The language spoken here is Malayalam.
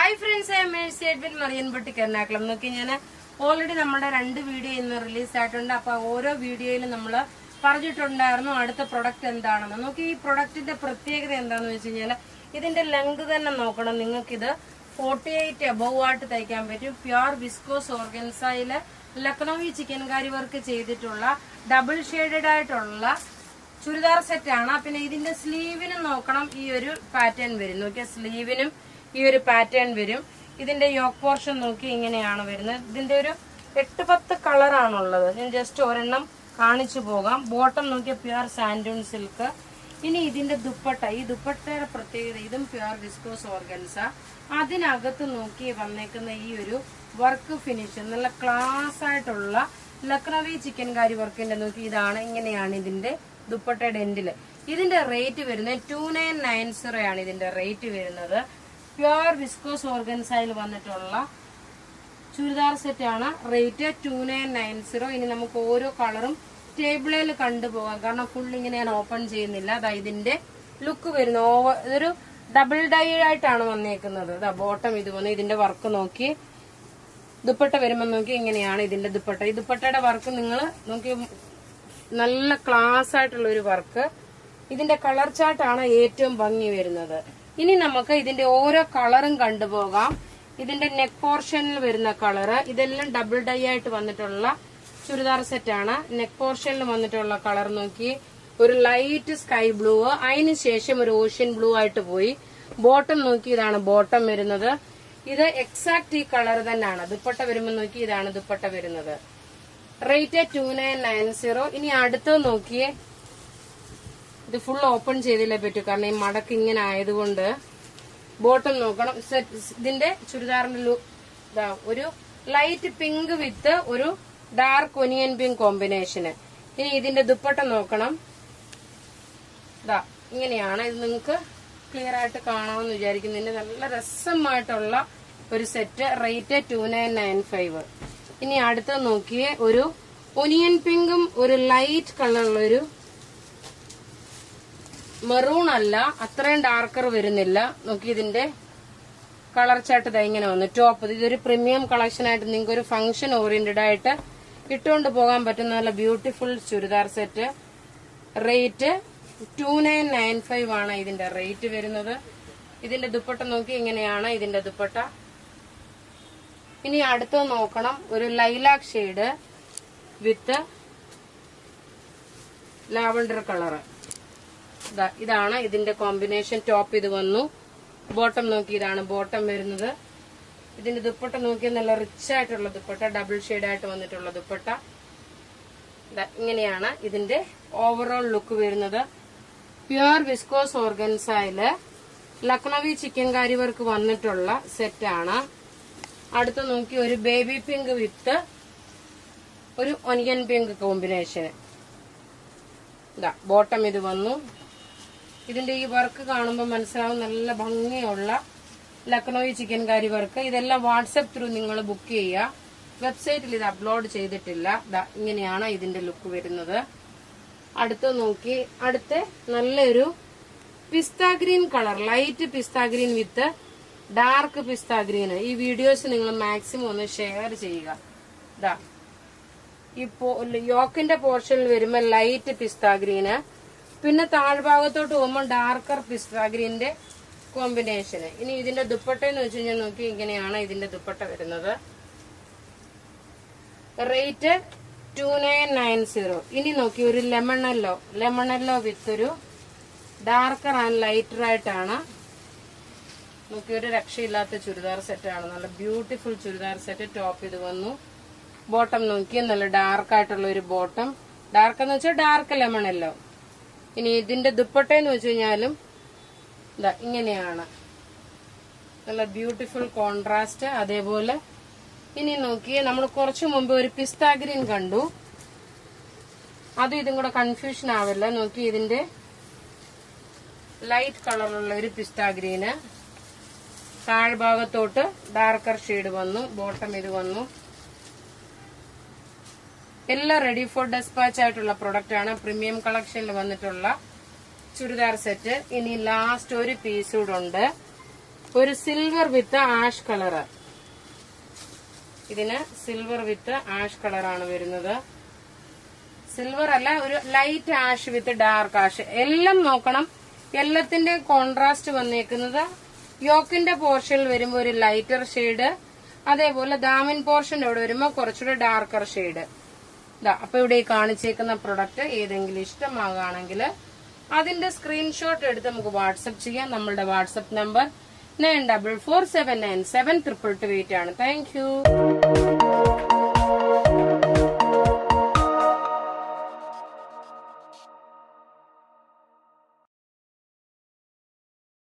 Hi friends, I am Mercy Edwin Mariyanpatti Ernakulam. നോക്കി ഞാൻ ഓൾറെഡി നമ്മുടെ 2 വീഡിയോ ഇന്ന് റിലീസ് ആയിട്ടുണ്ട്. അപ്പൊ ഓരോ വീഡിയോയിലും നമ്മൾ പറഞ്ഞിട്ടുണ്ടായിരുന്നു അടുത്ത പ്രൊഡക്റ്റ് എന്താണെന്ന്. നോക്കി ഈ പ്രൊഡക്റ്റിന്റെ പ്രത്യേകത എന്താണെന്ന് വെച്ച് കഴിഞ്ഞാൽ ഇതിന്റെ ലെങ്ത് തന്നെ നോക്കണം. നിങ്ങൾക്കിത് 48 അബവ് ആയിട്ട് തയ്ക്കാൻ പറ്റും. Pure viscous ഓർഗൻസയില് Lucknowi chikankari work ചെയ്തിട്ടുള്ള ഡബിൾ ഷെയ്ഡഡ് ആയിട്ടുള്ള ചുരിദാർ സെറ്റ് ആണ്. പിന്നെ ഇതിന്റെ സ്ലീവിനും നോക്കണം, ഈ ഒരു പാറ്റേൺ വരും. നോക്കിയാൽ സ്ലീവിനും ഈ ഒരു പാറ്റേൺ വരും. ഇതിന്റെ യോക്ക് പോർഷൻ നോക്കി ഇങ്ങനെയാണ് വരുന്നത്. ഇതിന്റെ ഒരു 8-10 കളറാണുള്ളത്. ഞാൻ ജസ്റ്റ് ഒരെണ്ണം കാണിച്ചു പോകാം. ബോട്ടം നോക്കിയാൽ പ്യുർ സാൻഡൂൺ സിൽക്ക്. ഇനി ഇതിന്റെ ദുപ്പട്ട, ഈ ദുപ്പട്ടയുടെ പ്രത്യേകത, ഇതും പ്യുർ വിസ്കോസ് ഓർഗൻസ. അതിനകത്ത് നോക്കി വന്നേക്കുന്ന ഈ ഒരു വർക്ക് ഫിനിഷ് നല്ല ക്ലാസ് ആയിട്ടുള്ള ലക്നൌവി ചിക്കൻകാരി വർക്കിന്റെ നോക്കി ഇതാണ്. ഇങ്ങനെയാണ് ഇതിന്റെ ദുപ്പട്ടയുടെ എൻഡില്. ഇതിന്റെ റേറ്റ് വരുന്നത് 2990 ആണ്. ഇതിന്റെ റേറ്റ് വരുന്നത് പ്യുർ വിസ്കോസ് ഓർഗൻസയിൽ വന്നിട്ടുള്ള ചുരിദാർ സെറ്റ് ആണ്. റേറ്റ് 2990. ഇനി നമുക്ക് ഓരോ കളറും ടേബിളിൽ കണ്ടുപോകാം, കാരണം ഫുൾ ഇങ്ങനെ ഞാൻ ഓപ്പൺ ചെയ്യുന്നില്ല. അതായത് ഇതിന്റെ ലുക്ക് വരുന്നു. ഇതൊരു ഡബിൾ ഡൈ ആയിട്ടാണ് വന്നേക്കുന്നത്. ബോട്ടം ഇത് വന്നു. ഇതിന്റെ വർക്ക് നോക്കി ദുപ്പട്ട വരുമ്പോൾ നോക്കി ഇങ്ങനെയാണ് ഇതിന്റെ ദുപ്പട്ട. ഈ ദുപ്പട്ടയുടെ വർക്ക് നിങ്ങൾ നോക്കി നല്ല ക്ലാസ് ആയിട്ടുള്ള ഒരു വർക്ക്. ഇതിന്റെ കളർ ചാർട്ടാണ് ഏറ്റവും ഭംഗി വരുന്നത്. ഇനി നമുക്ക് ഇതിന്റെ ഓരോ കളറും കണ്ടുപോകാം. ഇതിന്റെ നെക്ക് പോർഷനിൽ വരുന്ന കളറ്, ഇതെല്ലാം ഡബിൾ ഡൈ ആയിട്ട് വന്നിട്ടുള്ള ചുരിദാർ സെറ്റ് ആണ്. നെക്ക് പോർഷനിൽ വന്നിട്ടുള്ള കളർ നോക്കി ഒരു ലൈറ്റ് സ്കൈ ബ്ലൂ, അതിന് ശേഷം ഒരു ഓഷ്യൻ ബ്ലൂ ആയിട്ട് പോയി. ബോട്ടം നോക്കി ഇതാണ് ബോട്ടം വരുന്നത്. ഇത് എക്സാക്ട് ഈ കളർ തന്നെയാണ്. ദുപ്പട്ട വരുമ്പോൾ നോക്കി ഇതാണ് ദുപ്പട്ട വരുന്നത്. റേറ്റ് 2990. ഇനി അടുത്തത് നോക്കിയേ, ഇത് ഫുൾ ഓപ്പൺ ചെയ്തില്ലേ പറ്റൂ, കാരണം ഈ മടക്ക് ഇങ്ങനെ ആയതുകൊണ്ട്. ബോട്ടം നോക്കണം. ഇതിന്റെ ചുരിദാറിന്റെ ഒരു ലൈറ്റ് പിങ്ക് വിത്ത് ഒരു ഡാർക്ക് ഒനിയൻ പിങ്ക് കോമ്പിനേഷന്. ഇനി ഇതിന്റെ ദുപ്പട്ട നോക്കണം. ഇങ്ങനെയാണ്. ഇത് നിങ്ങൾക്ക് ക്ലിയർ ആയിട്ട് കാണാമെന്ന് വിചാരിക്കുന്നു. ഇതിന്റെ നല്ല രസമായിട്ടുള്ള ഒരു സെറ്റ്. റേറ്റ് 2995. ഇനി അടുത്തത് നോക്കിയേ, ഒരു ഒനിയൻ പിങ്കും ഒരു ലൈറ്റ് കളറുള്ള ഒരു മെറൂൺ അല്ല, അത്രയും ഡാർക്കർ വരുന്നില്ല. നോക്കി ഇതിന്റെ കളർ ചാർട്ട് ഇങ്ങനെ വന്നു. ടോപ്പ് ഇതൊരു പ്രീമിയം കളക്ഷൻ ആയിട്ട് നിങ്ങൾക്ക് ഒരു ഫംഗ്ഷൻ ഓറിയന്റഡ് ആയിട്ട് ഇട്ടുകൊണ്ട് പോകാൻ പറ്റുന്ന നല്ല ബ്യൂട്ടിഫുൾ ചുരിദാർ സെറ്റ്. റേറ്റ് 2995 ആണ് ഇതിന്റെ റേറ്റ് വരുന്നത്. ഇതിന്റെ ദുപ്പട്ട നോക്കി ഇങ്ങനെയാണ് ഇതിന്റെ ദുപ്പട്ട. ഇനി അടുത്തത് നോക്കണം, ഒരു ലൈലാക് ഷെയ്ഡ് വിത്ത് ലാവണ്ടർ കളറ്. ഇതാണ് ഇതിന്റെ കോമ്പിനേഷൻ. ടോപ്പ് ഇത് വന്നു. ബോട്ടം നോക്കി ഇതാണ് ബോട്ടം വരുന്നത്. ഇതിന്റെ ദുപ്പട്ട നോക്കി നല്ല റിച്ച് ആയിട്ടുള്ള ദുപ്പട്ട, ഡബിൾ ഷെയ്ഡ് ആയിട്ട് വന്നിട്ടുള്ള ദുപ്പട്ട. ഇങ്ങനെയാണ് ഇതിന്റെ ഓവറോൾ ലുക്ക് വരുന്നത്. Pure viscous ഓർഗൻസയില് Lucknowi chikankari work വന്നിട്ടുള്ള സെറ്റാണ്. അടുത്ത് നോക്കി ഒരു ബേബി പിങ്ക് വിത്ത് ഒരു ഒനിയൻ പിങ്ക് കോമ്പിനേഷന്. ബോട്ടം ഇത് വന്നു. ഇതിന്റെ ഈ വർക്ക് കാണുമ്പോൾ മനസ്സിലാവും നല്ല ഭംഗിയുള്ള ലക്നൌവി ചിക്കൻകാരി വർക്ക്. ഇതെല്ലാം വാട്സപ്പ് ത്രൂ നിങ്ങൾ ബുക്ക് ചെയ്യുക. വെബ്സൈറ്റിൽ ഇത് അപ്ലോഡ് ചെയ്തിട്ടില്ല. ഇങ്ങനെയാണ് ഇതിന്റെ ലുക്ക് വരുന്നത്. അടുത്ത് നോക്കി, അടുത്ത് നല്ലൊരു pista green colour, light pista green with dark pista green. ഈ വീഡിയോസ് നിങ്ങൾ മാക്സിമം ഒന്ന് ഷെയർ ചെയ്യുക. ഇപ്പോ യോക്കിന്റെ പോർഷനിൽ വരുമ്പോൾ ലൈറ്റ് പിസ്ത ഗ്രീന്, പിന്നെ താഴ്ഭാഗത്തോട്ട് പോകുമ്പോൾ ഡാർക്കർ പിസ്ത ഗ്രീന്റെ കോമ്പിനേഷന്. ഇനി ഇതിന്റെ ദുപ്പട്ട എന്ന് വെച്ച് കഴിഞ്ഞാൽ നോക്കി ഇങ്ങനെയാണ് ഇതിന്റെ ദുപ്പട്ട വരുന്നത്. റേറ്റ് 2990. ഇനി നോക്കി ഒരു ലെമണല്ലോ വിത്ത് ഒരു ഡാർക്കർ ആൻഡ് ലൈറ്റർ ആയിട്ടാണ്. നോക്കി ഒരു രക്ഷയില്ലാത്ത ചുരിദാർ സെറ്റ് ആണ്. നല്ല ബ്യൂട്ടിഫുൾ ചുരിദാർ സെറ്റ്. ടോപ്പ് ഇത് വന്നു. ബോട്ടം നോക്കി നല്ല ഡാർക്ക് ആയിട്ടുള്ള ഒരു ബോട്ടം. ഡാർക്ക് എന്ന് വെച്ചാൽ ഡാർക്ക് ലെമണല്ലോ. ഇനി ഇതിന്റെ ദുപ്പട്ട എന്ന് വെച്ച് കഴിഞ്ഞാലും ഇങ്ങനെയാണ്. നല്ല ബ്യൂട്ടിഫുൾ കോൺട്രാസ്റ്റ്. അതേപോലെ ഇനി നോക്കിയേ, നമ്മൾ കുറച്ചു മുമ്പ് ഒരു പിസ്ത ഗ്രീൻ കണ്ടു. അതും ഇതും കൂടെ കൺഫ്യൂഷൻ ആവില്ല. നോക്കി ഇതിന്റെ ലൈറ്റ് കളറുള്ള ഒരു പിസ്ത ഗ്രീന്. താഴ്ഭാഗത്തോട്ട് ഡാർക്കർ ഷെയ്ഡ് വന്നു. ബോട്ടം ഇത് വന്നു. എല്ലാം റെഡി ഫോർ ഡെസ്പാച്ച് ആയിട്ടുള്ള പ്രൊഡക്റ്റ് ആണ്. പ്രീമിയം കളക്ഷനിൽ വന്നിട്ടുള്ള ചുരിദാർ സെറ്റ്. ഇനി ലാസ്റ്റ് ഒരു പീസ് കൂടെ ഉണ്ട്. ഒരു സിൽവർ വിത്ത് ആഷ് കളറ്. ഇതിന് സിൽവർ വിത്ത് ആഷ് കളറാണ് വരുന്നത്. സിൽവർ അല്ല, ഒരു ലൈറ്റ് ആഷ് വിത്ത് ഡാർക്ക് ആഷ്. എല്ലാം നോക്കണം, എല്ലാത്തിന്റെ കോൺട്രാസ്റ്റ് വന്നേക്കുന്നത് യോക്കിന്റെ പോർഷനിൽ വരുമ്പോ ഒരു ലൈറ്റർ ഷെയ്ഡ്, അതേപോലെ ദാമിൻ പോർഷന്റെ അവിടെ വരുമ്പോ കുറച്ചുകൂടെ ഡാർക്കർ ഷെയ്ഡ്. അപ്പൊ ഇവിടെ ഈ കാണിച്ചേക്കുന്ന പ്രൊഡക്റ്റ് ഏതെങ്കിലും ഇഷ്ടമാകുകയാണെങ്കിൽ അതിന്റെ സ്ക്രീൻഷോട്ട് എടുത്ത് നമുക്ക് വാട്സപ്പ് ചെയ്യാം. നമ്മളുടെ വാട്സപ്പ് നമ്പർ 9447972288 ആണ്. Thank you.